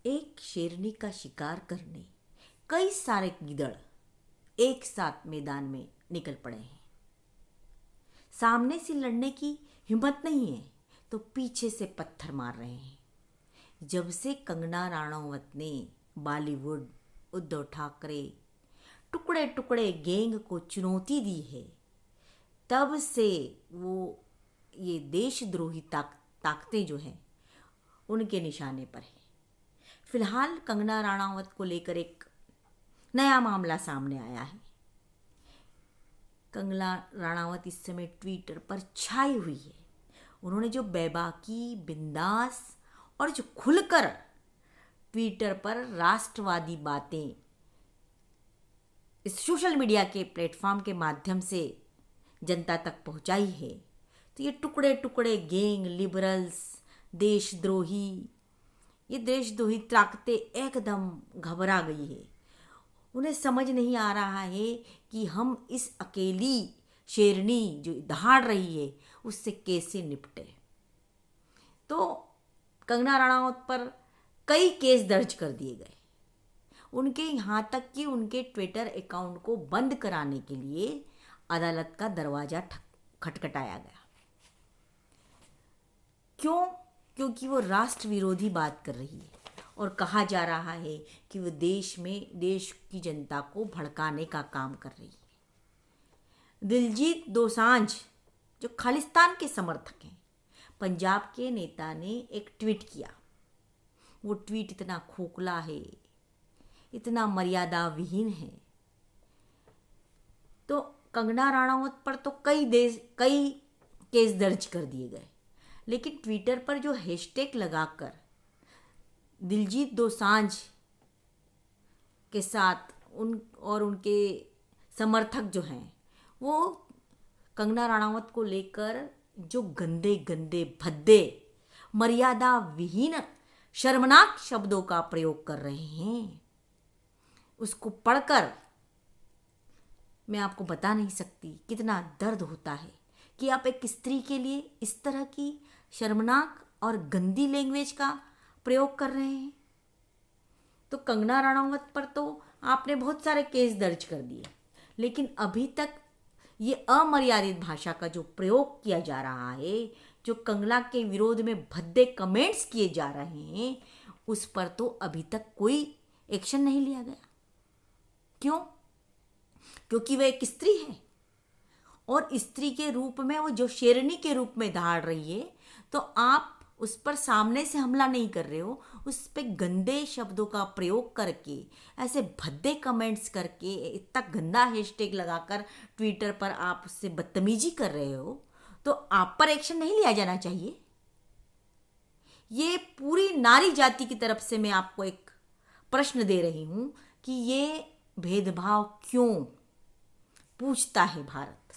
एक शेरनी का शिकार करने कई सारे गीदड़ एक साथ मैदान में निकल पड़े हैं। सामने से लड़ने की हिम्मत नहीं है तो पीछे से पत्थर मार रहे हैं। जब से कंगना राणावत ने बॉलीवुड, उद्धव ठाकरे, टुकड़े टुकड़े गैंग को चुनौती दी है, तब से वो ये देशद्रोही ताकतें जो हैं उनके निशाने पर है। फिलहाल कंगना राणावत को लेकर एक नया मामला सामने आया है। कंगना राणावत इस समय ट्विटर पर छाई हुई है। उन्होंने जो बेबाकी, बिंदास और जो खुलकर ट्विटर पर राष्ट्रवादी बातें इस सोशल मीडिया के प्लेटफॉर्म के माध्यम से जनता तक पहुंचाई है, तो ये टुकड़े टुकड़े गैंग, लिबरल्स, ये देशद्रोही ताकतें एकदम घबरा गई है। उन्हें समझ नहीं आ रहा है कि हम इस अकेली शेरनी जो दहाड़ रही है उससे कैसे निपटे। तो कंगना राणावत पर कई केस दर्ज कर दिए गए। उनके यहाँ तक कि उनके ट्विटर अकाउंट को बंद कराने के लिए अदालत का दरवाजा खटखटाया गया। क्यों? क्योंकि वो राष्ट्र विरोधी बात कर रही है और कहा जा रहा है कि वो देश की जनता को भड़काने का काम कर रही है। दिलजीत दोसांझ जो खालिस्तान के समर्थक हैं, पंजाब के नेता ने एक ट्वीट किया। वो ट्वीट इतना खोखला है, इतना मर्यादा विहीन है। तो कंगना राणावत पर तो कई केस दर्ज कर दिए गए, लेकिन ट्विटर पर जो हैशटैग लगाकर दिलजीत दोसांझ के साथ उनके समर्थक जो हैं वो कंगना राणावत को लेकर जो गंदे गंदे, भद्दे, मर्यादा विहीन, शर्मनाक शब्दों का प्रयोग कर रहे हैं, उसको पढ़कर मैं आपको बता नहीं सकती कितना दर्द होता है कि आप एक स्त्री के लिए इस तरह की शर्मनाक और गंदी लैंग्वेज का प्रयोग कर रहे हैं। तो कंगना राणावत पर तो आपने बहुत सारे केस दर्ज कर दिए, लेकिन अभी तक ये अमर्यादित भाषा का जो प्रयोग किया जा रहा है, जो कंगना के विरोध में भद्दे कमेंट्स किए जा रहे हैं, उस पर तो अभी तक कोई एक्शन नहीं लिया गया। क्यों? क्योंकि वह एक स्त्री है और स्त्री के रूप में वो जो शेरनी के रूप में दहाड़ रही है, तो आप उस पर सामने से हमला नहीं कर रहे हो, उस पर गंदे शब्दों का प्रयोग करके, ऐसे भद्दे कमेंट्स करके, इतना गंदा हैशटैग लगाकर ट्विटर पर आप उससे बदतमीजी कर रहे हो, तो आप पर एक्शन नहीं लिया जाना चाहिए। ये पूरी नारी जाति की तरफ से मैं आपको एक प्रश्न दे रही हूं कि ये भेदभाव क्यों पूछता है भारत।